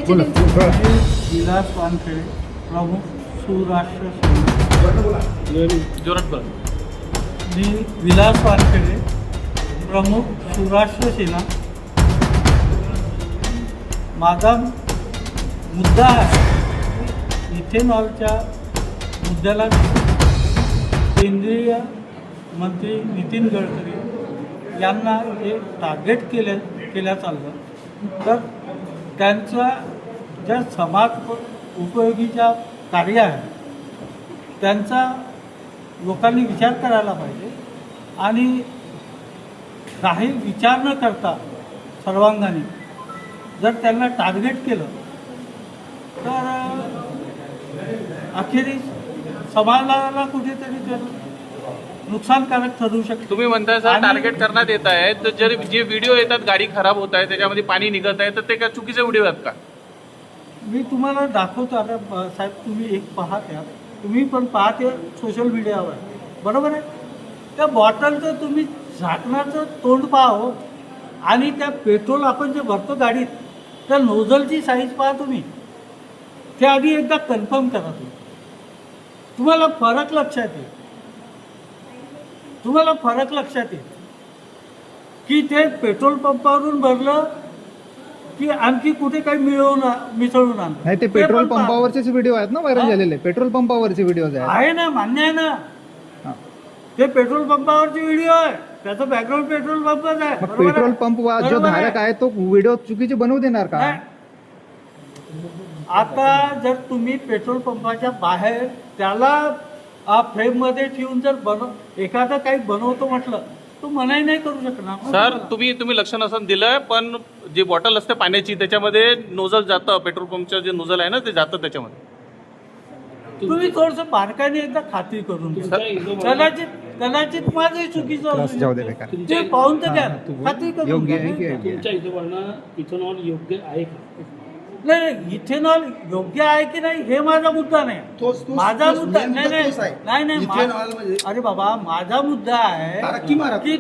विलास वानखेडे, प्रमुख सुराष्ट्र सेना. जोरात बोला. मी विलास वानखेडे, प्रमुख सुराष्ट्र सेना. माझा मुद्दा आहे इथेनॉलच्या मुद्द्याला केंद्रीय मंत्री नितीन गडकरी यांना हे टार्गेट केल्या चाललं. तर त्यांचा ज्या समाज उपयोगीच्या कार्य आहे त्यांचा लोकांनी विचार करायला पाहिजे आणि काही विचार न करता सर्वांगाने जर त्यांना टार्गेट केलं तर अखेरीस समाजाला कुठेतरी ते नुकसानकारक ठरू शकते. तुम्ही म्हणताय सर टार्गेट करण्यात येत आहे, तर जर जे व्हिडिओ येतात गाडी खराब होत आहे त्याच्यामध्ये पाणी निघत आहे तर ते काय चुकीचे व्हिडिओ आहेत का? मी तुम्हाला दाखवतो. आता साहेब तुम्ही एक पाहत्या, तुम्ही पण पाहते सोशल मीडियावर, बरोबर आहे. त्या बॉटलचं तुम्ही झाकणाचं तोंड पाहावं आणि त्या पेट्रोल आपण जे भरतो गाडीत त्या नोझलची साईज पहा तुम्ही. ते आधी एकदा कन्फर्म करा तुम्हाला फरक लक्षात येईल. तुम्हाला फरक लक्षात येईल की ते पेट्रोल पंपावरून भरलं की आणखी कुठे काही मिसळून आणलं. नाही, ते पेट्रोल पंपावरचेच व्हिडिओ आहेत ना व्हायरल झालेले. पेट्रोल पंपावरचे व्हिडिओ आहे ना, मान्य आहे ना. ते पेट्रोल पंपावरचे व्हिडिओ आहे, त्याचं बॅकग्राऊंड पेट्रोल पंपच आहे. पेट्रोल पंप जो धारक आहे तो व्हिडिओ चुकीचे बनवू देणार का? आता जर तुम्ही पेट्रोल पंपाच्या बाहेर त्याला फ्रेममध्ये ठेवून जर एखादं काही बनवतो म्हटलं तो मनाई नाही करू शकणार. सर तुम्ही लक्ष नसून दिलं, पण जी बॉटल असते पाण्याची त्याच्यामध्ये नोझल जातं, पेट्रोल पंपचं जे नोझल आहे ना ते जातं त्याच्यामध्ये. तुम्ही थोडस बारकाईने एकदा खात्री करून कदाचित माझंही चुकीचं जाऊ दे बेकार. ते पाहून तर द्या, खात्री करून योग्य घ्या. आहे की योग्य? तुमच्या हिशोबानं इथेनॉल योग्य आहे का? नाही, इथेनॉल योग्य आहे की नाही हे माझा मुद्दा नाही. माझा मुद्दा नाही. अरे बाबा, माझा मुद्दा आहे की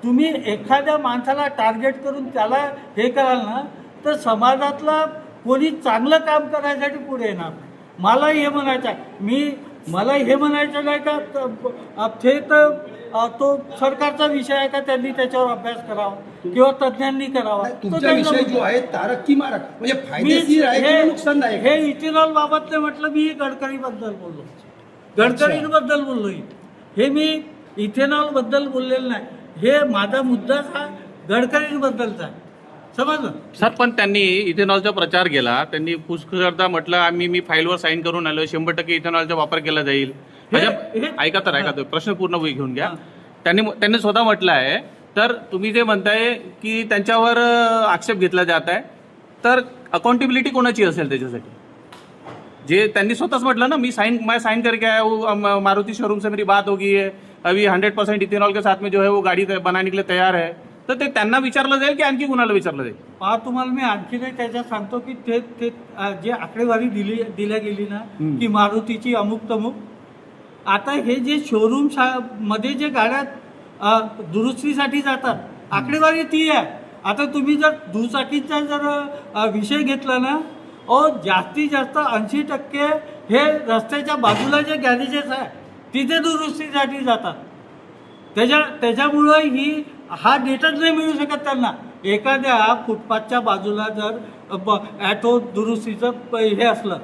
तुम्ही एखाद्या माणसाला टार्गेट करून त्याला हे कराल ना तर समाजातला कोणी चांगलं काम करायसाठी पुढे येणार. मला हे म्हणायचं आहे, मला हे म्हणायचं नाही का ते तर तो सरकारचा विषय आहे का त्यांनी त्याच्यावर अभ्यास करावा किंवा तज्ज्ञांनी करावा. तुमचा विषय जो आहे तारक की मारक म्हणजे फायदेशीर आहे किंवा नुकसानदायक? हे इथेनॉल बाबत म्हटलं, मी गडकरीबद्दल बोललो, गडकरींबद्दल बोललो. हे मी इथेनॉल बद्दल बोललेलं नाही. हे माझा मुद्दा हा गडकरींबद्दलचा आहे, समजलं सर. पण त्यांनी इथेनॉलचा प्रचार केला, त्यांनी पुष्कळदा म्हटलं मी फाईलवर साईन करून आलो, 100% इथेनॉलचा वापर केला जाईल. ऐका तर प्रश्न पूर्ण घेऊन घ्या. त्यांनी स्वतः म्हटलं आहे. तर तुम्ही जे म्हणताय की त्यांच्यावर आक्षेप घेतला जात आहे, तर अकाउंटेबिलिटी कोणाची असेल त्याच्यासाठी? जे त्यांनी स्वतःच म्हटलं ना, मैं साइन करके आया हूँ, मारुति शोरूम से मेरी बात होगी है, अभी 100% इथेनॉल के साथ में जो है वो गाड़ी बनाने के लिए तैयार है. तर ते त्यांना विचारलं जाईल की आणखी कुणाला विचारलं जाईल? तुम्हाला मी आणखी नाही त्याच्यात सांगतो की ते जे आकडेवारी दिल्या गेली ना की मारुतीची अमुक तमुक, आता हे जे शोरूम मध्ये जे गाड्या दुरुस्तीसाठी जातात आकडेवारी ती आहे. आता तुम्ही जर दुचाकीचा जर विषय घेतला ना, जास्तीत जास्त 80% हे रस्त्याच्या बाजूला जे गॅरेजेस आहे तिथे दुरुस्तीसाठी जातात. त्याच्यामुळं हा डेटाच नाही मिळू शकत त्यांना. एखाद्या फुटपाथच्या बाजूला जर ॲटो दुरुस्तीचं हे असलं,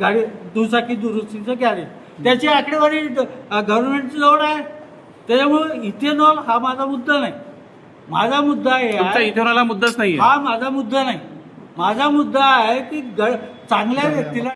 गाडी दुचाकी दुरुस्तीचं गॅरेज, त्याची आकडेवारी गव्हर्नमेंटची जवळ आहे. त्याच्यामुळे इथेनॉल हा माझा मुद्दा नाही. माझा मुद्दा आहे, इथेनॉलला मुद्दाच नाही. हा माझा मुद्दा नाही. माझा मुद्दा आहे की चांगल्या व्यक्तीला